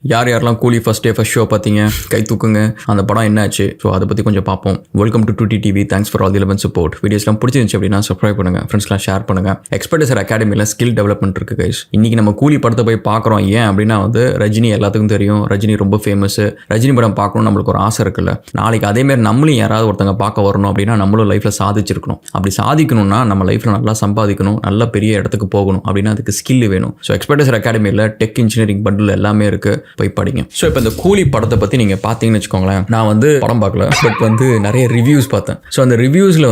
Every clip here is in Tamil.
யார் யாரெல்லாம் கூலி ஃபர்ஸ்ட் டே ஃபர்ஸ்ட் ஷோ பார்த்தீங்க கை தூக்குங்க. அந்த படம் என்னாச்சு? ஸோ அதை பற்றி கொஞ்சம் பார்ப்போம். Welcome to 2T TV. Thanks for all the eleven support. வீடியோஸ்லாம் பிடிச்சிருந்துச்சு அப்படின்னா சப்ஸ்கிரைப் பண்ணுங்கள், ஃப்ரெண்ட்ஸ்லாம் ஷேர் பண்ணுங்கள். எக்ஸ்பர்டைசர் அகாடமியில் ஸ்கில் டெவலப்மெண்ட் இருக்குது கைஸ். இன்றைக்கி நம்ம கூலி படத்தை போய் பார்க்குறோம். ஏன் அப்படின்னா ரஜினி எல்லாத்துக்கும் தெரியும். ரஜினி ரொம்ப ஃபேமஸ். ரஜினி படம் பார்க்கணும்னு நம்மளுக்கு ஒரு ஆசை இருக்குல்ல. நாளைக்கு அதேமாதிரி நம்மளும் யாராவது ஒருத்தங்க பார்க்க வரணும் அப்படின்னா நம்மளும் லைஃப்பில் சாதிச்சிருக்கணும். அப்படி சாதிக்கணும்னா நம்ம லைஃப்பில் நல்லா சம்பாதிக்கணும், நல்ல பெரிய இடத்துக்கு போகணும் அப்படின்னா அதுக்கு ஸ்கில் வேணும். ஸோ எக்ஸ்பர்டைசர் அகாடமியில் டெக் இன்ஜினியரிங் பண்டில் எல்லாமே இருக்குது, போய் படிங்க. ஸோ இப்போ இந்த கூலி படத்தை பற்றி நீங்கள் பார்த்தீங்கன்னு வச்சுக்கோங்களேன். நான் படம் பார்க்கல, பட் நிறைய ரிவ்யூஸ் பார்த்தேன். ஸோ அந்த ரிவ்யூஸில்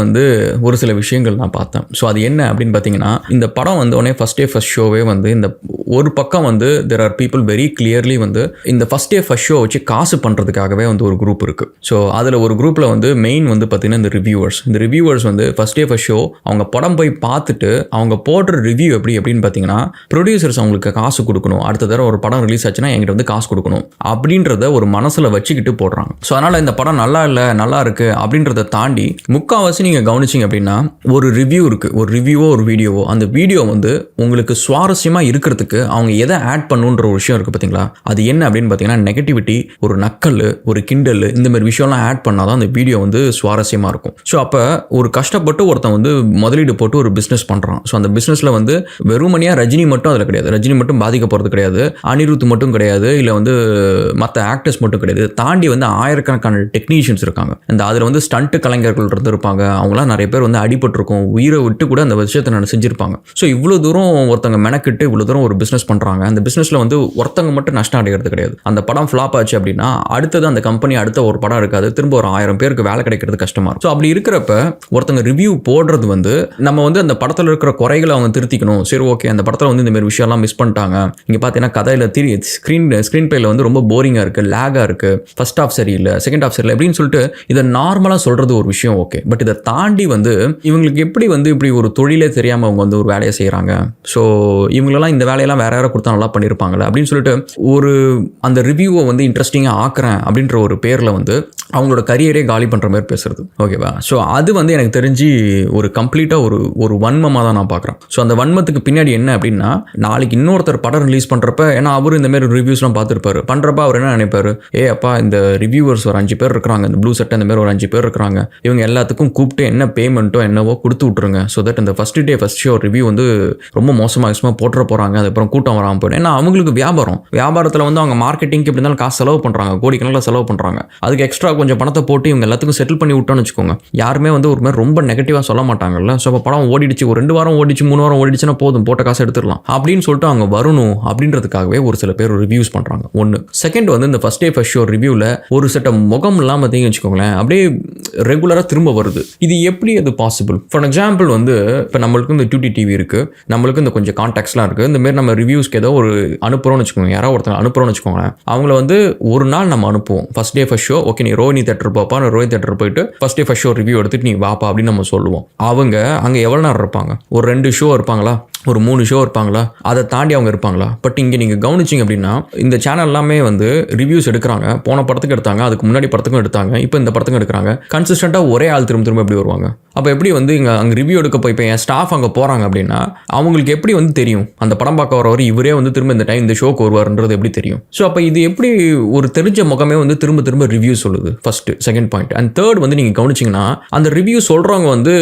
ஒரு சில விஷயங்கள் நான் பார்த்தேன். ஸோ அது என்ன அப்படின்னு பார்த்தீங்கன்னா, இந்த படம் உடனே ஃபர்ஸ்ட் டே ஃபர்ஸ்ட் ஷோவே இந்த ஒரு பக்கம் there are people very clearly இந்த ஃபர்ஸ்ட் டே ஃபர்ஸ்ட் ஷோ வச்சு காசு பண்ணுறதுக்காகவே ஒரு குரூப் இருக்குது. ஸோ அதில் ஒரு குரூப்பில் மெயின் பார்த்தீங்கன்னா இந்த reviewers first day first show அவங்க படம் போய் பார்த்துட்டு அவங்க போடுற ரிவ்யூ அப்படின்னு பார்த்தீங்கன்னா, ப்ரொடியூசர்ஸ் அவங்களுக்கு காசு கொடுக்கணும், அடுத்த தடவை ஒரு படம் ரிலீஸ் ஆச்சுன்னா என்கிட்ட காசு கொடுக்கணும் அப்படின்றத ஒரு மனசுல வச்சுக்கிட்டு போடுறாங்க. ஸோ அதனால இந்த படம் நல்லா இல்லை நல்லா இருக்கு அப்படின்றத தாண்டி முக்கால்வாசி நீங்க கவனிச்சிங்க அப்படின்னா ஒரு ரிவ்யூ இருக்கு, ஒரு ரிவ்யூவோ ஒரு வீடியோவோ, அந்த வீடியோ உங்களுக்கு சுவாரஸ்யமா இருக்கிறதுக்கு அவங்க எதை ஆட் பண்ணுன்ற ஒரு விஷயம் இருக்கு பார்த்தீங்களா. அது என்ன அப்படின்னு பார்த்தீங்கன்னா நெகட்டிவிட்டி, ஒரு நக்கல், ஒரு கிண்டல், இந்த மாதிரி விஷயம்லாம் ஆட் பண்ணாதான் அந்த வீடியோ சுவாரஸ்யமா இருக்கும். ஸோ அப்போ ஒரு கஷ்டப்பட்டு ஒருத்தன் முதலீடு போட்டு ஒரு பிஸ்னஸ் பண்றான். ஸோ அந்த பிஸ்னஸ்ல வெறுமனியா ரஜினி மட்டும் அதில் கிடையாது, ரஜினி மட்டும் பாதிக்க போறது கிடையாது, அனிருத் மட்டும் கிடையாது, இல்லை மற்ற ஆக்டர்ஸ் மட்டும் கிடையாது, தாண்டி ஆயிரக்கணக்கான டெக்னீஷியன்ஸ் இருக்காங்க. இந்த அதில் ஸ்டண்ட் கலைஞர்கள் இருப்பாங்க. அவங்களாம் நிறைய பேர் அடிபட்டிருக்கும், உயிரை விட்டு கூட அந்த விஷயத்தை செஞ்சிருப்பாங்க. ஸோ இவ்வளோ தூரம் ஒருத்தங்க மெனக்கிட்டு இவ்வளோ தூரம் ஒரு பிஸ்னஸ் பண்ணுறாங்க. அந்த பிஸ்னஸில் ஒருத்தங்க மட்டும் நஷ்டம் அடைகிறது கிடையாது. அந்த படம் ஃப்ளாப் ஆச்சு அப்படின்னா அடுத்தது அந்த கம்பெனி அடுத்த ஒரு படம் இருக்காது, திரும்ப ஒரு 1000 பேருக்கு வேலை கிடைக்கிறது கஷ்டமா இருக்கும். ஸோ அப்படி இருக்கிறப்ப ஒருத்தங்க ரிவ்யூ போடுறது நம்ம அந்த படத்தில் இருக்கிற குறைகளை அவங்க திருத்திக்கணும். சரி ஓகே, அந்த படத்தில் இந்த மாதிரி விஷயம்லாம் மிஸ் பண்ணிட்டாங்க, இங்கே பார்த்தீங்கன்னா கதையில் ஸ்க்ரீன் பிளேல ரொம்ப போரிங்காக இருக்குது, லேகாக இருக்குது, ஃபர்ஸ்ட் ஹாஃப் சரியில்லை, செகண்ட் ஹாஃப் சரியில்லை அப்படின்னு சொல்லிட்டு இதை நார்மலாக சொல்கிறது ஒரு விஷயம் ஓகே. பட் இதை தாண்டி இவங்களுக்கு எப்படி இப்படி ஒரு தொழிலே தெரியாமல் அவங்க ஒரு வேலையை செய்கிறாங்க. ஸோ இவங்களெல்லாம் இந்த வேலையெல்லாம் வேற யாரை கொடுத்தா நல்லா பண்ணியிருப்பாங்களே அப்படின்னு சொல்லிட்டு ஒரு அந்த ரிவ்யூவை இன்ட்ரெஸ்டிங்காக ஆக்குறேன் அப்படின்ற ஒரு பேரில் அவங்களோட கரியரே காலி பண்ணுற மாதிரி பேசுறது ஓகேவா. ஸோ அது எனக்கு தெரிஞ்சு ஒரு கம்ப்ளீட்டாக ஒரு வன்மமாக தான் நான் பார்க்குறேன். ஸோ அந்த வன்மத்துக்கு பின்னாடி என்ன அப்படின்னா, நாளைக்கு இன்னொருத்தர் படம் ரிலீஸ் பண்ணுறப்ப, ஏன்னா அவரும் இந்த மாதிரி ரிவ்யூஸ்லாம் பார்த்துருப்பாரு, பண்ணுறப்ப அவர் என்ன நினைப்பாரு, அப்பா இந்த ரிவ்யூவர்ஸ் ஒரு 5 பேர் இருக்கிறாங்க, இந்த ப்ளூ சட்டை இந்த மாதிரி ஒரு 5 பேர் இருக்கிறாங்க, இவங்க எல்லாத்துக்கும் கூப்பிட்டு என்ன பேமெண்ட்டோ என்னவோ கொடுத்து விட்ருங்க. ஸோ தட் இந்த first day first show review ரொம்ப மோசமாக போட்டுற போகிறாங்க, அதுக்கப்புறம் கூட்டம் வராமல் போயிடும். ஏன்னா அவங்களுக்கு வியாபாரத்தில் அவங்க மார்க்கெட்டிங்க்கு எப்படி இருந்தாலும் காசு செலவு பண்ணுறாங்க, கோடிக்கணக்கில் செலவு பண்ணுறாங்க. அதுக்கு எக்ஸ்ட்ரா கொஞ்சம் பணத்தை போட்டு இவங்க எல்லாத்துக்கும் செட்டில் பண்ணி விட்டோன்னு வச்சுக்கோங்க, யாருமே ஒரு மாதிரி ரொம்ப நெகட்டிவாக சொல்ல மாட்டாங்கல்ல. ஸோ அப்போ படம் ஓடிடுச்சு, ஒரு 2 வாரம் ஓடிச்சு, 3 வாரம் ஓடிச்சுன்னா போதும், போட்ட காசு எடுத்துடலாம் அப்படின்னு சொல்லிட்டு அவங்க வரணும் அப்படின்றதுக்காகவே ஒரு சில பேர் ரிவ்யூஸ் பண்ணுறாங்க. ஒன்று. செகண்ட் இந்த ஃபர்ஸ்ட் டே ஃபர்ஸ்ட் ஷோ ரிவ்யூவில் ஒரு செட்ட முகம் இல்லாமல் பார்த்தீங்கன்னு வச்சுக்கோங்களேன், அப்படியே ரெகுலராக திரும்ப வருது. இது எப்படி அது பாசிபிள்? ஃபார் எக்ஸாம்பிள் இப்போ நம்மளுக்கு இந்த 2T TV இருக்குது, நம்மளுக்கு இந்த கொஞ்சம் கான்டாக்ட்ஸ்லாம் இருக்குது. இந்த மாதிரி நம்ம ரிவ்யூஸ்க்கு ஏதோ ஒரு அனுப்புகிறோம்னு வச்சுக்கோங்க, யாராவது ஒருத்தங்க அனுப்புகிறோம்னு வச்சுக்கோங்களேன், அவங்கள ஒரு நாள் நம்ம அனுப்புவோம். First day first show okay, நீ ரோஹினி தேட்டர் போப்பா, ரோஹினி தேட்டர் போயிட்டு first day first show review எடுத்துட்டு நீ வாப்பா அப்படின்னு நம்ம சொல்லுவோம். அவங்க அங்கே எவ்வளோ நேரம் இருப்பாங்க? ஒரு 2 ஷோ இருப்பாங்களா, ஒரு 3 ஷோ இருப்பாங்களா, அதை தாண்டி அவங்க இருப்பாங்களா? பட் இங்கே நீங்கள் கவனிச்சிங்க அப்படின்னா இந்த சேனல் எல்லாமே ரிவ்யூஸ் எடுக்கிறாங்க, போன படத்துக்கு எடுத்தாங்க, அதுக்கு முன்னாடி படத்துக்கும் எடுத்தாங்க, இப்போ இந்த படத்துக்கும் எடுக்கிறாங்க. கன்சிஸ்டண்ட்டாக ஒரே ஆள் திரும்ப எப்படி வருவாங்க? அப்போ எப்படி இங்கே அங்கே ரிவ்யூ எடுக்க போய் இப்போ என் ஸ்டாஃப் அங்கே போகிறாங்க அப்படின்னா அவங்களுக்கு எப்படி தெரியும் அந்த படம் பார்க்க வரவர் இவரே திரும்ப இந்த டைம் இந்த ஷோக்கு வருவார்ன்றது எப்படி தெரியும்? ஸோ அப்போ இது எப்படி ஒரு தெரிஞ்ச முகமே திரும்ப ரிவ்யூ சொல்லுது? First. Second point and third நீங்கள் கவனிச்சிங்கன்னா அந்த ரிவ்யூ சொல்கிறவங்க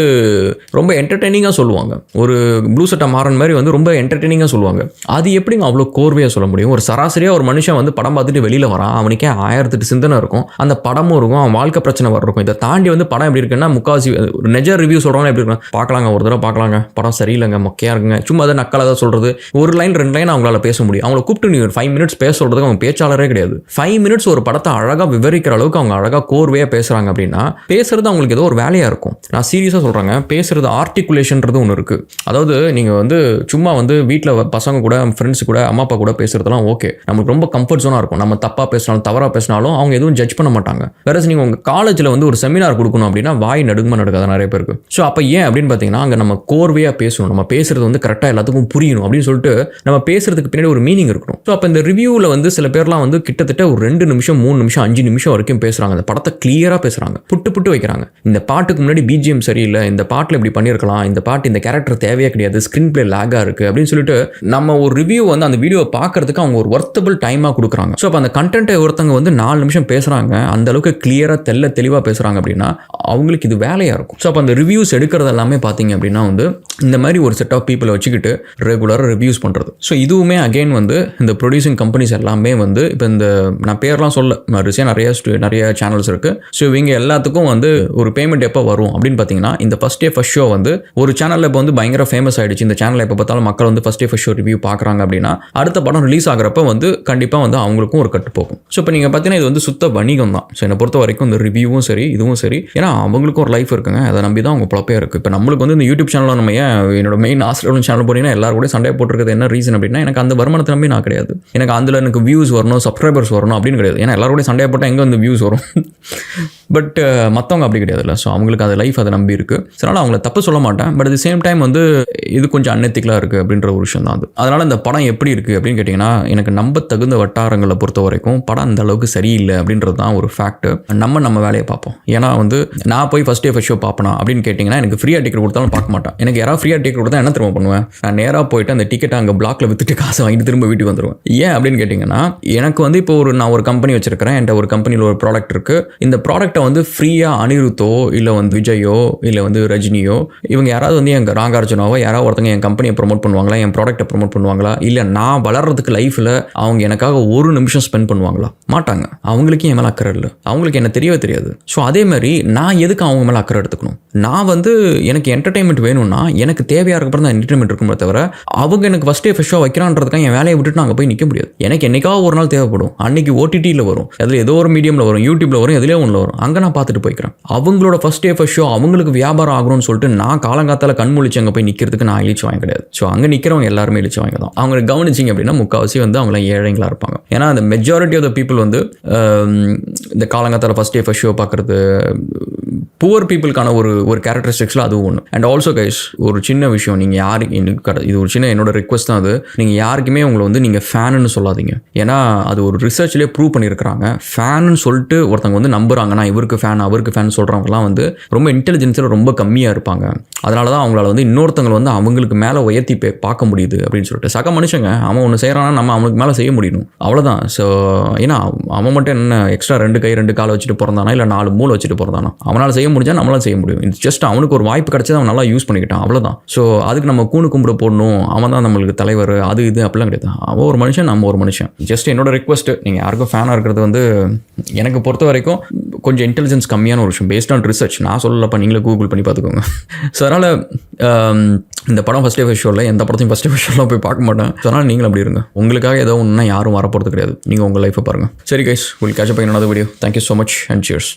ரொம்ப என்டர்டெய்னிங்காக சொல்லுவாங்க. ஒரு ப்ளூ சட்டை மாறன் மாதிரி ரொம்ப என்டர்டெய்னிங்காக சொல்லுவாங்க. அது எப்படிங்க அவ்வளோ கோர்வையாக சொல்ல முடியும்? ஒரு சராசரியாக ஒரு மனுஷன் படம் பார்த்துட்டு வெளியில் வரான், அவனுக்கே 1008 சிந்தனை இருக்கும், அந்த படமும் இருக்கும், அவன் வாழ்க்கை பிரச்சனை இருக்கும். இதை தாண்டி படம் எப்படி இருக்குன்னா முக்காசி நெஜ ரிவ்யூ சொல்கிறவங்க எப்படி இருக்கும், பார்க்கலாங்க, ஒரு தடவை பார்க்கலாங்க, படம் சரியில்லைங்க, மொக்கையாக இருக்குங்க, சும்மா அதை நக்கலாக தான் சொல்கிறது. ஒரு லைன் 2 லைன் அவங்களால பேச முடியும். அவங்கள கூப்பிட்டு நீ ஒரு 5 மினிட்ஸ் பேச சொல்கிறதுக்கு அவங்க பேச்சாளரே கிடையாது. 5 மினிட்ஸ் ஒரு படத்தை அழகாக விவரிக்கிற அளவுக்கு அவங்க அழகாக கோர்வையாக பேசுகிறாங்க அப்படின்னா பேசுறது அவங்களுக்கு ஏதோ ஒரு வேலையாக இருக்கும். நான் சீரியஸாக சொல்கிறாங்க, பேசுறது ஆர்டிகுலேஷன்றது ஒன்று இருக்குது. அதாவது நீங்கள் சும்மா வீட்டில் பசங்க கூட, ஃப்ரெண்ட்ஸ் கூட, அம்மா அப்பா கூட பேசுறதுலாம் ஓகே, நமக்கு ரொம்ப கம்ஃபர்ட் ஜோனாக இருக்கும். நம்ம தப்பாக பேசினாலும் தவறாக பேசினாலும் அவங்க எதுவும் ஜட்ஜ் பண்ண மாட்டாங்க. வேற நீங்கள் உங்கள் காலேஜில் ஒரு செமினார் கொடுக்கணும் அப்படின்னா வாய் நடுங்கமாக நடக்காது நிறைய பேருக்கு. ஸோ அப்போ ஏன் அப்படின்னு பார்த்தீங்கன்னா அங்கே நம்ம கோர்வையாக பேசணும், நம்ம பேசுறது வந்து கரெக்டாக எல்லாத்துக்கும் புரியணும் அப்படின்னு சொல்லிட்டு நம்ம பேசுறதுக்கு பின்னாடி ஒரு மீனிங் இருக்கணும். ஸோ அப்போ இந்த ரிவ்யூவில் வந்து சில பேர்லாம் வந்து கிட்டத்தட்ட ஒரு 2 நிமிஷம் 3 நிமிஷம் 5 நிமிஷம் வரைக்கும் பேசுகிறாங்க. அந்த படத்தை கிளியராக பேசுகிறாங்க, புட்டு வைக்கிறாங்க. இந்த பாட்டுக்கு முன்னாடி பிஜிஎம் சரியில்லை, இந்த பாட்டில் இப்படி பண்ணியிருக்கலாம், இந்த பாட்டு இந்த கேரக்டர் தேவையே கிடையாது, ஸ்க்ரீன் பிளே லேகாக இருக்குது அப்படின்னு சொல்லிட்டு நம்ம ஒரு ரிவ்யூ வந்து அந்த வீடியோவை பார்க்கறதுக்கு அவங்க ஒரு ஒர்த்தபிள் டைமாக கொடுக்குறாங்க. ஸோ அப்போ அந்த கண்டென்ட்டை ஒருத்தவங்க வந்து 4 நிமிஷம் பேசுகிறாங்க, அந்த அளவுக்கு கிளியராக தெளிவாக பேசுகிறாங்க அப்படின்னா அவங்களுக்கு இது வேலையாக இருக்கும். ஸோ அப்போ அந்த ரிவ்யூஸ் எடுக்கிறது எல்லாமே பார்த்தீங்க அப்படின்னா வந்து இந்த மாதிரி ஒரு செட் ஆஃப் பீப்புளை வச்சுக்கிட்டு ரெகுலராக ரிவ்யூஸ் பண்ணுறது. ஸோ இதுவுமே அகெயின் வந்து இந்த ப்ரொடியூசிங் கம்பெனிஸ் எல்லாமே வந்து இப்போ இந்த நான் பேர்லாம் சொல்ல நிறைய சேனல்ஸ் இருக்குது. ஸோ இவங்க எல்லாத்துக்கும் வந்து ஒரு பேமெண்ட் எப்போ வரும் அப்படின்னு பார்த்தீங்கன்னா இந்த ஃபர்ஸ்ட் டே ஃபர்ஸ்ட் ஷோ வந்து ஒரு சேனலில் இப்போ வந்து பயங்கர ஃபேமஸ் ஆகிடுச்சு, இந்த சேனலில் எப்போ பார்த்தாலும் மக்கள் வந்து first day first show review பார்க்குறாங்க அப்படின்னா அடுத்த படம் ரிலீஸ் ஆகிறப்ப வந்து கண்டிப்பாக வந்து அவங்களுக்கும் ஒரு கட்டு போகும். ஸோ இப்போ நீங்கள் பார்த்தீங்கன்னா இது வந்து சுத்த வணிகம் தான். ஸோ என்னை பொறுத்த வரைக்கும் இந்த ரிவ்யூவும் சரி இதுவும் சரி, ஏன்னா அவங்களுக்கும் ஒரு லைஃப் இருக்குங்க, அதை நம்பி தான் அவங்க பொழப்பே இருக்குது. இப்போ நம்மளுக்கு வந்து இந்த யூடியூப் சேனலில் நம்ம ஏன் என்னோட மெயின் ஆஸ்திரேலியன் சேனல் போனீங்கன்னா எல்லாரும் கூட சண்டை போட்டுருக்கிறது என்ன ரீசன் அப்படின்னா எனக்கு அந்த வருமானத்தை நம்பி நான் கிடையாது, எனக்கு அதில் எனக்கு வியூஸ் வரணும் சப்ஸ்கிரைபர்ஸ் வரணும் அப்படின்னு கிடையாது. ஏன்னா எல்லாரும் கூட சண்டையை போட்டால் எங்கே வந்து வியூஸ் வரும், பட் மற்றவங்க அப்படி கிடையாதுல்ல. ஸோ அவங்களுக்கு அது லைஃப் அதை நம்பி இருக்குது. ஸோ அதனால் அவங்கள தப்பு சொல்ல மாட்டேன், but at the same time வந்து இது கொஞ்சம் அன்எத்திக்கலாக இருக்குது அப்படின்ற ஒரு விஷயம் தான் அது. அதனால் இந்த படம் எப்படி இருக்குது அப்படின்னு கேட்டிங்கன்னா எனக்கு நம்ப தகுந்த வட்டாரங்களை பொறுத்த வரைக்கும் படம் அந்த அளவுக்கு சரியில்லை அப்படின்றது தான் ஒரு ஃபேக்ட். நம்ம வேலையை பார்ப்போம். ஏன்னா வந்து நான் போய் ஃபர்ஸ்ட் டே ஃபர்ஸ்ட் ஷோ பார்ப்பேனா அப்படின்னு கேட்டிங்கன்னா எனக்கு ஃப்ரீயாக டிக்கெட் கொடுத்தாலும் பார்க்க மாட்டேன். எனக்கு யாராவது ஃப்ரீயாக டிக்கெட் கொடுத்தா என்ன திரும்ப பண்ணுவேன், நான் நேராக போயிட்டு அந்த டிக்கெட்டை அங்கே பிளாக்ல வித்துட்டு காசை வாங்கிட்டு திரும்ப வீட்டுக்கு வந்துடுவேன். ஏன் அப்படின்னு கேட்டிங்கன்னா எனக்கு வந்து இப்போ நான் ஒரு கம்பெனி வச்சிருக்கிறேன், என்கிட்ட ஒரு கம்பெனியில் ஒரு ப்ராடக்ட் இருக்குது. இந்த ப்ராடக்ட்டை வந்து ஃப்ரீயாக அனிருத்தோ இல்லை வந்து விஜயோ இல்லை வந்து ரஜினியோ இவங்க யாராவது வந்து எங்கள் நாகார்ஜுனாவோ யாராவது ஒருத்தங்க என் கம்பெனியை ப்ரொமோட் பண்ணுவாங்களா, என் ப்ராடக்ட்டை ப்ரொமோட் பண்ணுவாங்களா, இல்லை நான் வளர்றதுக்கு லைஃப்பில் அவங்க எனக்காக ஒரு நிமிஷம் ஸ்பெண்ட் பண்ணுவாங்களா? மாட்டாங்க. அவங்களுக்கு என் மேலே அக்கறை இல்லை, அவங்களுக்கு என்ன தெரியவே தெரியாது. ஸோ அதே மாதிரி நான் எதுக்கு அவங்க மேலே அக்கறை எடுத்துக்கணும்? நான் வந்து எனக்கு என்டர்டைன்மெண்ட் வேணும்னா எனக்கு தேவையாக இருக்கப்புறம் தான் என்டர்டைன்மெண்ட் இருக்குமே தவிர அவங்க எனக்கு ஃபர்ஸ்ட் டே ஃபர்ஸ்ட் ஷோ வைக்கிறான்றதுக்காக என் வேலையை விட்டுட்டு நான் அங்கே போய் நிற்க முடியாது. எனக்கு என்னைக்காவது ஒரு நாள் தேவைப்படும், அன்னைக்கு ஓடிடியில் வரும், அதில் ஏதோ ஒரு மீடியமில் வரும், யூடியூப்ல வரும், எதுலேயே ஒன்றில் வரும், அங்கே நான் பார்த்துட்டு போய்க்கிறேன். அவங்களோட ஃபர்ஸ்ட் டே ஃபர்ஸ்ட் ஷோ அவங்களுக்கு வியாபாரம் ஆகணும்னு சொல்லிட்டு நான் காலங்காத்தால கண் முழிச்சு அங்கே போய் நிற்கிறதுக்கு நான் இழிச்சு வாங்க கிடையாது. ஸோ அங்கே நிற்கிறவங்க எல்லாருமே இழிச்சு வாங்க தான். அவங்க கவனிச்சிங்க அப்படின்னா முக்கால்வாசி வந்து அவங்கள ஏழைங்களா இருப்பாங்க. ஏன்னா அந்த மெஜாரிட்டி ஆஃப் த பீப்புள் வந்து இந்த காலங்காத்தால ஃபர்ஸ்ட் டே ஃபர்ஸ்ட் ஷோ பார்க்குறது புவர் பீப்புளுக்கான ஒரு கேரக்டரிஸ்டிக்ஸில் அதுவும் ஒன்று. அண்ட் ஆல்சோ கைஸ் ஒரு சின்ன விஷயம், நீங்கள் யாருக்கு இது ஒரு சின்ன என்னோட ரிக்வஸ்ட் தான், அது நீங்கள் யாருக்குமே உங்களை வந்து நீங்கள் ஃபேனுன்னு சொல்லாதீங்க. ஏன்னா அது ஒரு ரிசர்ச்லேயே ப்ரூவ் பண்ணியிருக்கிறாங்க. ஃபேனுன்னு சொல்லிட்டு ஒருத்தவங்க வந்து நம்புறாங்கன்னா இவருக்கு ஃபேன் அவருக்கு ஃபேன் சொல்கிறவங்கலாம் வந்து ரொம்ப இன்டெலிஜென்ஸில் ரொம்ப கம்மியாக இருப்பாங்க. அதனால தான் அவங்களால வந்து இன்னொருத்தவங்களை வந்து அவங்களுக்கு மேலே உயர்த்தி பார்க்க முடியுது அப்படின்னு சொல்லிட்டு. சக மனுஷங்க அவன் ஒன்று செய்கிறான்னா நம்ம அவனுக்கு மேலே செய்ய முடியணும், அவ்வளோதான். ஸோ ஏன்னா அவன் மட்டும் என்ன எக்ஸ்ட்ரா 2 கை 2 காலை வச்சுட்டு பிறந்தானா இல்லை 4 மூளை வச்சுட்டு பிறந்தானா? அவனால் செய்ய முடிஞ்சா நம்மளால் செய்ய முடியும். இட்ஸ் ஜஸ்ட் அவனுக்கு ஒரு வாய்ப்பு கிடைச்சது அவன் நல்லா யூஸ் பண்ணிக்கிட்டான், அவ்வளோதான். ஸோ அதுக்கு நம்ம கூணு கும்பிட போடணும், அவன் தான் நம்மளுக்கு தலைவர் அது இது அப்படிலாம் கிடையாது. அவன் ஒரு மனுஷன், நம்ம ஒரு மனுஷன். ஜஸ்ட் என்னோட ரிக்வஸ்ட், நீங்கள் யாருக்கும் ஃபேனாக இருக்கிறது வந்து எனக்கு பொறுத்த வரைக்கும் கொஞ்சம் இன்டெலிஜென்ஸ் கம்மியான ஒரு விஷயம். பேஸ்ட் ஆன் ரிசர்ச், நான் சொல்லலப்பா, நீங்களே கூகுள் பண்ணி பார்த்துக்கோங்க. ஸோ அதனால் இந்த படம் ஃபர்ஸ்ட் டே ஃபர்ஸ்ட் ஷோவில் எந்த படத்தையும் ஃபர்ஸ்ட் டே ஃபர்ஸ்ட் ஷோலாம் போய் பார்க்க மாட்டேன். ஸோ அதனால் நீங்களும் அப்படி இருங்க. உங்களுக்காக ஏதோ ஒன்றுனா யாரும் வரப்போகிறது கிடையாது, நீங்கள் உங்கள் லைஃப்பை பாருங்கள். சரி guys, will catch up in another video. Thank you so much and cheers.